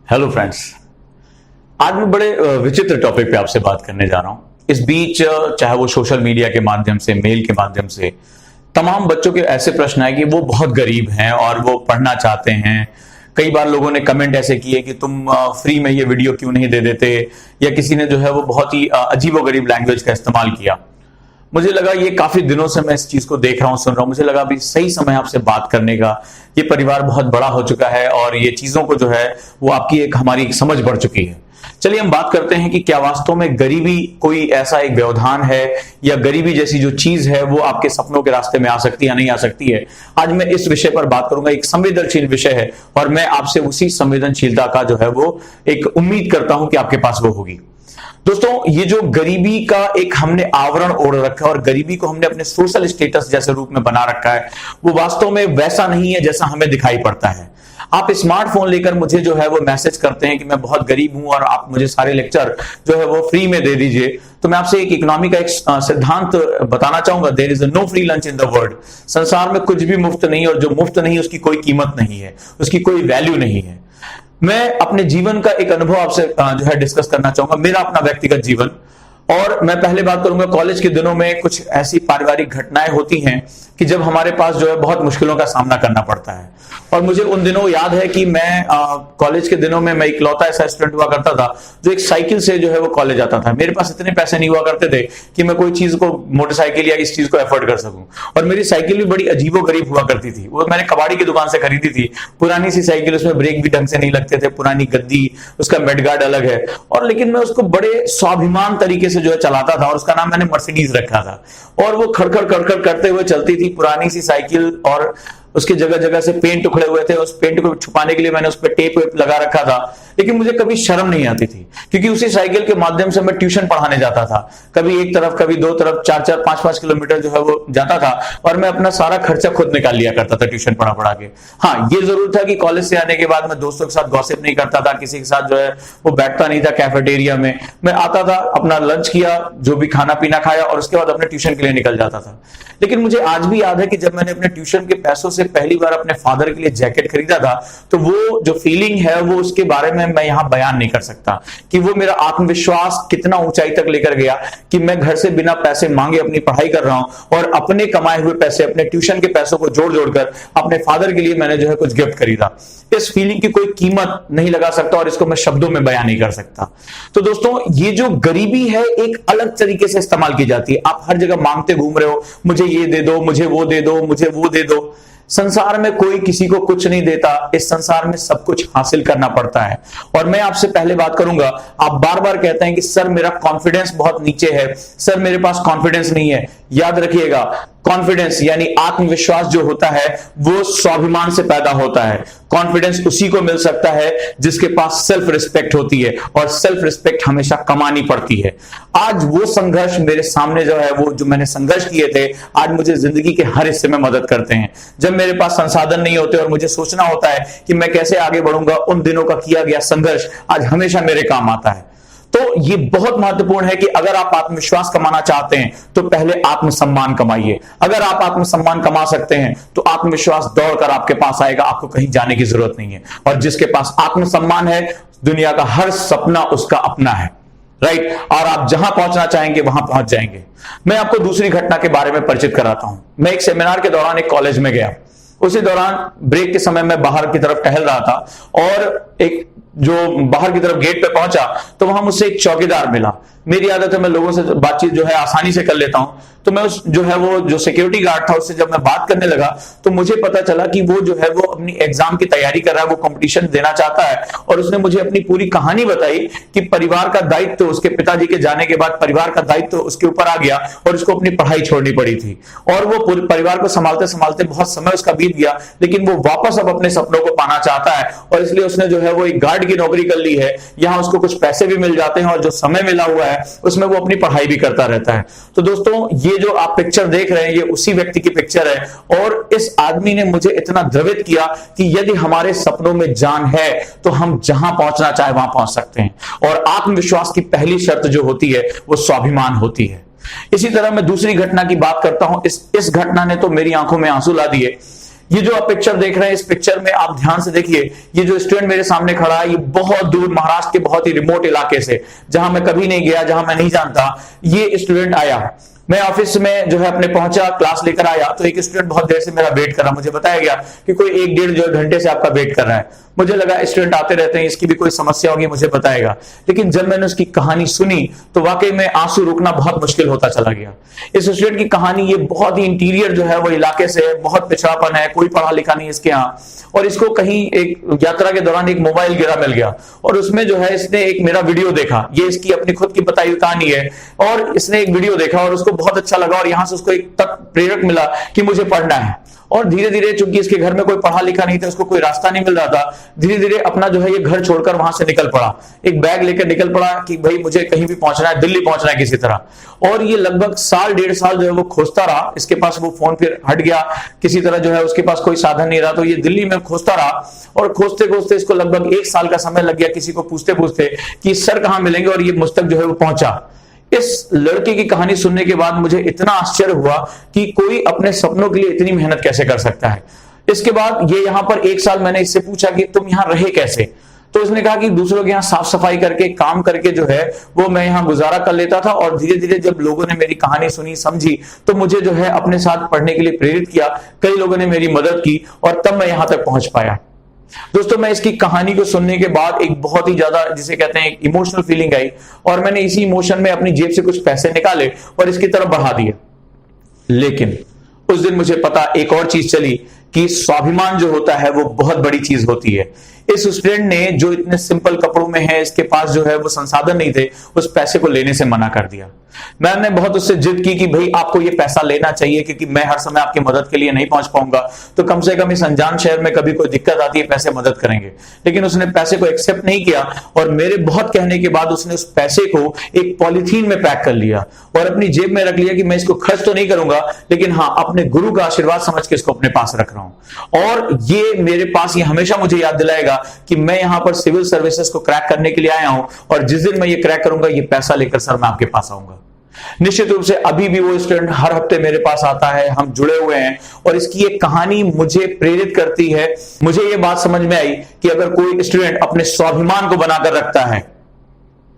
Hello friends. आज मैं बड़े विचित्र टॉपिक पे आपसे बात करने जा रहा हूं। इस बीच चाहे वो सोशल मीडिया के माध्यम से, मेल के माध्यम से तमाम बच्चों के ऐसे प्रश्न आए कि वो बहुत गरीब हैं और वो पढ़ना चाहते हैं। कई बार लोगों ने कमेंट ऐसे किए कि तुम फ्री में ये वीडियो क्यों नहीं दे देते, या किसी ने जो है वो बहुत ही अजीबोगरीब लैंग्वेज का इस्तेमाल किया। मुझे लगा ये काफी दिनों से मैं इस चीज को देख रहा हूं, सुन रहा हूं। मुझे लगा अभी सही समय आपसे बात करने का। ये परिवार बहुत बड़ा हो चुका है और ये चीजों को जो है वो आपकी हमारी एक समझ बढ़ चुकी है। चलिए हम बात करते हैं कि क्या वास्तव में गरीबी कोई ऐसा एक व्यवधान है, या गरीबी जैसी जो चीज है वो आपके सपनों के रास्ते में आ सकती है या नहीं आ सकती है। आज मैं इस विषय पर बात करूंगा। एक संवेदनशील विषय है और मैं आपसे उसी संवेदनशीलता का जो है वो एक उम्मीद करता हूं कि आपके पास वो होगी। दोस्तों, ये जो गरीबी का एक हमने आवरण ओढ़ रखा है और गरीबी को हमने अपने सोशल स्टेटस जैसे रूप में बना रखा है, वो वास्तव में वैसा नहीं है जैसा हमें दिखाई पड़ता है। आप स्मार्टफोन लेकर मुझे जो है वो मैसेज करते हैं कि मैं बहुत गरीब हूं और आप मुझे सारे लेक्चर जो है वो फ्री में दे दीजिए। तो मैं आपसे एक इकोनॉमी का एक सिद्धांत बताना चाहूंगा। There is no free lunch in the world. संसार में कुछ भी मुफ्त नहीं, और जो मुफ्त नहीं उसकी कोई कीमत नहीं है, उसकी कोई वैल्यू नहीं है। मैं अपने जीवन का एक अनुभव आपसे जो है डिस्कस करना चाहूंगा, मेरा अपना व्यक्तिगत जीवन। और मैं पहले बात करूंगा, कॉलेज के दिनों में कुछ ऐसी पारिवारिक घटनाएं होती हैं कि जब हमारे पास जो है बहुत मुश्किलों का सामना करना पड़ता है। और मुझे उन दिनों याद है कि मैं कॉलेज के दिनों में मैं इकलौता ऐसा स्टूडेंट हुआ करता था जो एक साइकिल से जो है वो कॉलेज आता था। मेरे पास इतने पैसे नहीं हुआ करते थे कि मैं कोई चीज को, मोटरसाइकिल या इस चीज को अफोर्ड कर सकूं। और मेरी साइकिल भी बड़ी अजीबोगरीब हुआ करती थी। वो मैंने कबाड़ी की दुकान से खरीदी थी, पुरानी सी साइकिल, उसमें ब्रेक भी ढंग से नहीं लगते थे, पुरानी गद्दी, उसका मेडगार्ड अलग है। और लेकिन मैं उसको बड़े स्वाभिमान तरीके से जो है चलाता था, और उसका नाम मैंने मर्सिडीज रखा था। और वो खड़खड़ खड़खड़ करते हुए चलती थी, पुरानी सी साइकिल, और उसके जगह जगह से पेंट उखड़े हुए थे। उस पेंट को छुपाने के लिए मैंने उस पर टेप वेप लगा रखा था, लेकिन मुझे कभी शर्म नहीं आती थी, क्योंकि उसी साइकिल के माध्यम से मैं ट्यूशन पढ़ाने जाता था। कभी एक तरफ, कभी दो तरफ, 4-4, 5-5 किलोमीटर जो है वो जाता था, और मैं अपना सारा खर्चा खुद निकाल लिया करता था ट्यूशन पढ़ा पढ़ा के। हाँ, ये जरूर था कि कॉलेज से आने के बाद मैं दोस्तों के साथ गॉसिप नहीं करता था, किसी के साथ जो है वो बैठता नहीं था कैफेटेरिया में। मैं आता था, अपना लंच किया, जो भी खाना पीना खाया, और उसके बाद अपने ट्यूशन के लिए निकल जाता था। लेकिन मुझे आज भी याद है कि जब मैंने अपने ट्यूशन के पैसों से पहली बार अपने फादर के लिए जैकेट खरीदा था, तो वो जो फीलिंग है वो उसके बारे में मैं यहां बयान नहीं कर सकता कि वो मेरा आत्मविश्वास कितना ऊंचाई तक लेकर गया कि मैं घर से बिना पैसे मांगे अपनी पढ़ाई कर रहा हूं, और अपने कमाए हुए पैसे, अपने ट्यूशन के पैसों को जोड़ जोड़कर अपने फादर के लिए मैंने जो है कुछ गिफ्ट खरीदा। इस फीलिंग की कोई कीमत नहीं लगा सकता, और इसको मैं शब्दों में बयान नहीं कर सकता। तो दोस्तों, ये जो गरीबी है एक अलग तरीके से इस्तेमाल की जाती है। आप हर जगह मांगते घूम रहे हो, मुझे ये दे दो, मुझे वो दे दो, मुझे वो दे दो। संसार में कोई किसी को कुछ नहीं देता, इस संसार में सब कुछ हासिल करना पड़ता है। और मैं आपसे पहले बात करूंगा, आप बार बार कहते हैं कि सर मेरा कॉन्फिडेंस बहुत नीचे है, सर मेरे पास कॉन्फिडेंस नहीं है। याद रखिएगा, कॉन्फिडेंस यानी आत्मविश्वास जो होता है वो स्वाभिमान से पैदा होता है। कॉन्फिडेंस उसी को मिल सकता है जिसके पास सेल्फ रिस्पेक्ट होती है, और सेल्फ रिस्पेक्ट हमेशा कमानी पड़ती है। आज वो संघर्ष मेरे सामने जो है, वो जो मैंने संघर्ष किए थे, आज मुझे जिंदगी के हर हिस्से में मदद करते हैं। जब मेरे पास संसाधन नहीं होते और मुझे सोचना होता है कि मैं कैसे आगे बढ़ूंगा, उन दिनों का किया गया संघर्ष आज हमेशा मेरे काम आता है। तो ये बहुत महत्वपूर्ण है कि अगर आप आत्मविश्वास कमाना चाहते हैं तो पहले आत्मसम्मान कमाइए। अगर आप आत्मसम्मान कमा सकते हैं तो आत्मविश्वास दौड़कर आपके पास आएगा, आपको कहीं जाने की जरूरत नहीं है। और जिसके पास आत्मसम्मान है, दुनिया का हर सपना उसका अपना है, राइट? और आप जहां पहुंचना चाहेंगे वहां पहुंच जाएंगे। मैं आपको दूसरी घटना के बारे में परिचित कराता हूं। मैं एक सेमिनार के दौरान एक कॉलेज में गया। उसी दौरान ब्रेक के समय मैं बाहर की तरफ टहल रहा था, और एक जो बाहर की तरफ गेट पे पहुंचा तो वहां मुझसे एक चौकीदार मिला। मेरी आदत है मैं लोगों से बातचीत जो है आसानी से कर लेता हूं। तो मैं उस जो है वो जो सिक्योरिटी गार्ड था उससे जब मैं बात करने लगा तो मुझे पता चला कि वो जो है वो अपनी एग्जाम की तैयारी कर रहा है, वो कंपटीशन देना चाहता है। और उसने मुझे अपनी पूरी कहानी बताई कि परिवार का दायित्व तो उसके पिताजी के जाने के बाद परिवार का दायित्व तो उसके ऊपर आ गया, और उसको अपनी पढ़ाई छोड़नी पड़ी थी। और वो पूरे परिवार को संभालते संभालते बहुत समय उसका बीत गया, लेकिन वो वापस अब अपने सपनों को पाना चाहता है, और इसलिए उसने जो है वो एक गार्ड की नौकरी कर ली है। यहां उसको कुछ पैसे भी मिल जाते हैं, और जो समय मिला हुआ है उसमें वो अपनी पढ़ाई भी करता रहता है। तो दोस्तों, ये जो आप पिक्चर देख रहे हैं ये उसी व्यक्ति की पिक्चर है। और इस आदमी ने मुझे इतना द्रवित किया कि यदि हमारे सपनों में जान है तो हम जहां पहुंचना चाहे वहां पहुंच सकते हैं। और आत्मविश्वास की पहली शर्त जो होती है वो स्वाभिमान होती है। इसी तरह मैं दूसरी घटना की बात करता हूं। इस घटना ने तो मेरी आंखों में आंसू ला दिए। ये जो आप पिक्चर देख रहे हैं, इस पिक्चर में आप ध्यान से देखिए, ये जो स्टूडेंट मेरे सामने खड़ा है, ये बहुत दूर महाराष्ट्र के बहुत ही रिमोट इलाके से, जहां मैं कभी नहीं गया, जहां मैं नहीं जानता, ये स्टूडेंट आया। मैं ऑफिस में जो है अपने पहुंचा, क्लास लेकर आया, तो एक स्टूडेंट बहुत देर से मेरा वेट कर रहा। मुझे बताया गया कि कोई 1-1.5 जो घंटे से आपका वेट कर रहा है। मुझे लगा स्टूडेंट आते रहते हैं, इसकी भी कोई समस्या होगी, मुझे बताएगा। लेकिन जब मैंने उसकी कहानी सुनी तो वाकई में आंसू रुकना बहुत मुश्किल होता चला गया। इस स्टूडेंट की कहानी, ये बहुत ही इंटीरियर जो है वो इलाके से है, बहुत पिछड़ापन है, कोई पढ़ा लिखा नहीं इसके यहाँ, और इसको कहीं एक यात्रा के दौरान एक मोबाइल गिरा मिल गया, और उसमें जो है इसने एक मेरा वीडियो देखा। ये इसकी अपनी खुद की बताई हुई कहानी है, और इसने एक वीडियो देखा और उसको बहुत अच्छा लगा, और यहां से उसको एक तक प्रेरक मिला कि मुझे पढ़ना है। और धीरे धीरे, चूंकि इसके घर में कोई पढ़ा लिखा नहीं था, उसको कोई रास्ता नहीं मिल रहा था, धीरे धीरे अपना जो है ये घर छोड़कर वहां से निकल पड़ा, एक बैग लेकर निकल पड़ा कि भाई मुझे कहीं भी पहुंचना है, दिल्ली पहुंचना है किसी तरह। और ये लगभग 1.5 साल जो है वो खोजता रहा। इसके पास वो फोन फिर हट गया, किसी तरह जो है उसके पास कोई साधन नहीं रहा, तो ये दिल्ली में खोजता रहा, और खोजते खोजते इसको लगभग 1 साल का समय लग गया, किसी को पूछते पूछते कि सर कहां मिलेंगे, और ये मुझ तक जो है वो पहुंचा। इस लड़के की कहानी सुनने के बाद मुझे इतना आश्चर्य हुआ कि कोई अपने सपनों के लिए इतनी मेहनत कैसे कर सकता है। इसके बाद ये यहां पर 1 साल, मैंने इससे पूछा कि तुम यहां रहे कैसे, तो उसने कहा कि दूसरों के यहां साफ सफाई करके, काम करके जो है वो मैं यहां गुजारा कर लेता था। और धीरे धीरे जब लोगों ने मेरी कहानी सुनी, समझी, तो मुझे जो है अपने साथ पढ़ने के लिए प्रेरित किया। कई लोगों ने मेरी मदद की, और तब मैं यहां तक पहुंच पाया। दोस्तों, मैं इसकी कहानी को सुनने के बाद एक बहुत ही ज्यादा, जिसे कहते हैं, एक इमोशनल फीलिंग आई, और मैंने इसी इमोशन में अपनी जेब से कुछ पैसे निकाले और इसकी तरफ बढ़ा दिए। लेकिन उस दिन मुझे पता एक और चीज चली कि स्वाभिमान जो होता है वो बहुत बड़ी चीज होती है। इस स्टूडेंट ने, जो इतने सिंपल कपड़ों में है, इसके पास जो है वो संसाधन नहीं थे, उस पैसे को लेने से मना कर दिया। मैंने बहुत उससे जिद की कि भाई आपको ये पैसा लेना चाहिए, क्योंकि मैं हर समय आपकी मदद के लिए नहीं पहुंच पाऊंगा, तो कम से कम इस अनजान शहर में कभी कोई दिक्कत आती है, पैसे मदद करेंगे। लेकिन उसने पैसे को एक्सेप्ट नहीं किया, और मेरे बहुत कहने के बाद उसने उस पैसे को एक पॉलिथीन में पैक कर लिया और अपनी जेब में रख लिया कि मैं इसको खर्च तो नहीं करूंगा, लेकिन हाँ, अपने गुरु का आशीर्वाद समझ के इसको अपने पास रख रहा हूं। और ये मेरे पास, ये हमेशा मुझे याद दिलाएगा कि मैं यहां पर सिविल सर्विसेज को क्रैक करने के लिए आया हूं, और जिस दिन मैं ये क्रैक करूंगा, ये पैसा लेकर सर मैं आपके पास आऊंगा। निश्चित रूप से अभी भी वो स्टूडेंट हर हफ्ते मेरे पास आता है, हम जुड़े हुए हैं, और इसकी एक कहानी मुझे प्रेरित करती है। मुझे ये बात समझ में आई कि अगर कोई स्टूडेंट अपने स्वाभिमान को बनाकर रखता है,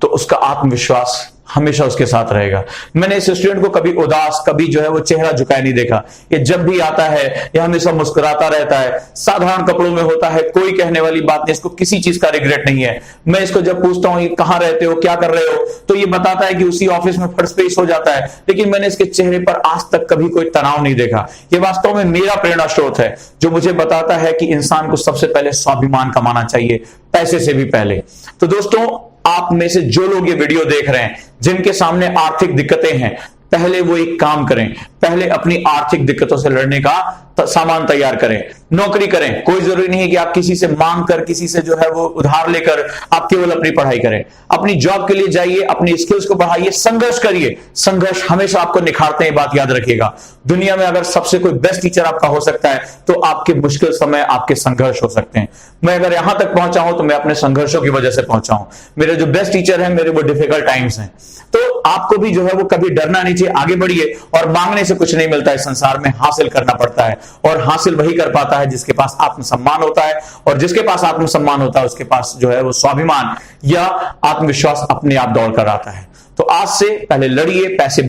तो उसका आत्मविश्वास हमेशा उसके साथ रहेगा। मैंने इस स्टूडेंट को कभी उदास, कभी जो है वो चेहरा झुकाए नहीं देखा। ये जब भी आता है, ये हमेशा मुस्कुराता रहता है, साधारण कपड़ों में होता है, कोई कहने वाली बात नहीं, इसको किसी चीज का रिग्रेट नहीं है। मैं इसको जब पूछता हूं, ये कहां रहते हो, क्या कर रहे हो, तो ये बताता है कि उसी ऑफिस में फर्स्ट पेश हो जाता है। लेकिन मैंने इसके चेहरे पर आज तक कभी कोई तनाव नहीं देखा। ये वास्तव में मेरा प्रेरणा स्रोत है, जो मुझे बताता है कि इंसान को सबसे पहले स्वाभिमान कमाना चाहिए, पैसे से भी पहले। तो दोस्तों, आप में से जो लोग ये वीडियो देख रहे हैं, जिनके सामने आर्थिक दिक्कतें हैं, पहले वो एक काम करें, पहले अपनी आर्थिक दिक्कतों से लड़ने का सामान तैयार करें, नौकरी करें। कोई जरूरी नहीं है कि आप किसी से मांग कर, किसी से जो है वो उधार लेकर आप केवल अपनी पढ़ाई करें। अपनी जॉब के लिए जाइए, अपनी स्किल्स को बढ़ाइए, संघर्ष करिए। संघर्ष हमेशा आपको निखारते हैं, बात याद रखिएगा। दुनिया में अगर सबसे कोई बेस्ट टीचर आपका हो सकता है, तो आपके मुश्किल समय आपके संघर्ष हो सकते हैं। मैं अगर यहां तक पहुंचा हूं, तो मैं अपने संघर्षों की वजह से पहुंचा हूं। मेरे जो बेस्ट टीचर हैं, मेरे वो डिफिकल्ट टाइम्स हैं। तो आपको भी जो है वो कभी डरना नहीं चाहिए, आगे बढ़िए। और मांगने से कुछ नहीं मिलता है संसार में, हासिल करना पड़ता है, और हासिल वही कर पाता है जिसके पास आत्मसम्मान होता है। और जिसके पास आत्मसम्मान होता है, उसके पास जो है वो स्वाभिमान या आत्मविश्वास अपने आप दौड़ कर आता है। तो आज से पहले लड़िए, पैसे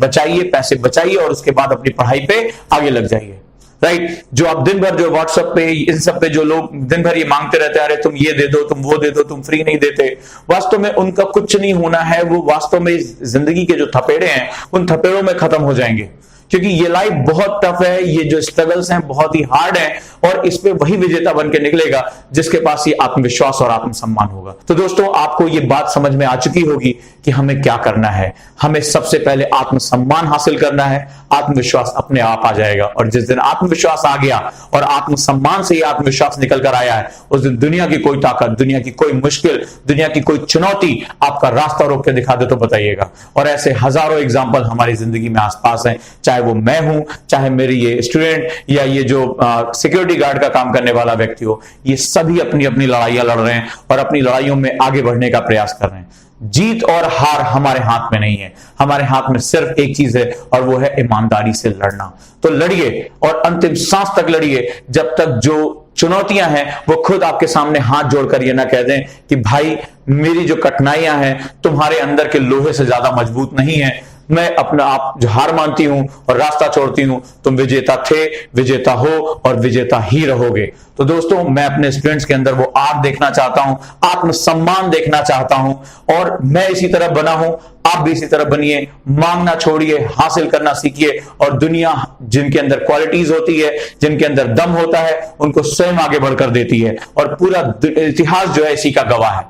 बचाइए, और उसके बाद अपनी पढ़ाई पे आगे लग जाइए। राइट? जो आप दिन भर जो व्हाट्सएप पे, इन सब पे जो लोग दिन भर ये मांगते रहते हैं, अरे तुम ये दे दो, तुम वो दे दो, तुम फ्री नहीं देते, वास्तव में उनका कुछ नहीं होना है। वो वास्तव में जिंदगी के जो थपेड़े हैं, उन थपेड़ों में खत्म हो जाएंगे। क्योंकि ये लाइफ बहुत टफ है, ये जो स्ट्रगल्स हैं बहुत ही हार्ड हैं, और इस पे वही विजेता बन के निकलेगा जिसके पास ये आत्मविश्वास और आत्मसम्मान होगा। तो दोस्तों, आपको ये बात समझ में आ चुकी होगी कि हमें क्या करना है। हमें सबसे पहले आत्मसम्मान हासिल करना है, आत्मविश्वास अपने आप आ जाएगा। और जिस दिन आत्मविश्वास आ गया और आत्मसम्मान से ही आत्मविश्वास निकल कर आया है, उस दिन दुनिया की कोई ताकत, दुनिया की कोई मुश्किल, दुनिया की कोई चुनौती आपका रास्ता रोक के दिखा दे तो बताइएगा। और ऐसे हजारों एग्जाम्पल हमारी जिंदगी में आसपास हैं, चाहे वो मैं हूं, चाहे मेरी ये स्टूडेंट, या ये जो सिक्योरिटी गार्ड का काम करने वाला व्यक्ति हो। ये सभी अपनी अपनी लड़ाइयां लड़ रहे हैं और अपनी लड़ाइयों में आगे बढ़ने का प्रयास कर रहे हैं। जीत और हार हमारे हाथ में नहीं है, हमारे हाथ में सिर्फ एक चीज है और वो है ईमानदारी से लड़ना। तो लड़िए और अंतिम सांस तक लड़िए, जब तक जो चुनौतियां हैं वो खुद आपके सामने हाथ जोड़कर ये ना कह दें कि भाई मेरी जो कठिनाइयां हैं तुम्हारे अंदर के लोहे से ज्यादा मजबूत नहीं है, मैं अपना आप जो हार मानती हूं और रास्ता छोड़ती हूं, तुम विजेता थे, विजेता हो और विजेता ही रहोगे। तो दोस्तों, मैं अपने स्टूडेंट्स के अंदर वो आग देखना चाहता हूं, आत्मसम्मान देखना चाहता हूं, और मैं इसी तरह बना हूं, आप भी इसी तरह बनिए। मांगना छोड़िए, हासिल करना सीखिए, और दुनिया जिनके अंदर क्वालिटीज होती है, जिनके अंदर दम होता है, उनको स्वयं आगे बढ़कर देती है, और पूरा इतिहास जो है इसी का गवाह है।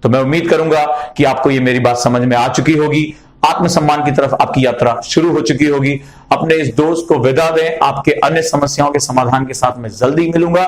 तो मैं उम्मीद करूंगा कि आपको ये मेरी बात समझ में आ चुकी होगी, आत्मसम्मान की तरफ आपकी यात्रा शुरू हो चुकी होगी। अपने इस दोस्त को विदा दें, आपके अन्य समस्याओं के समाधान के साथ मैं जल्दी मिलूंगा।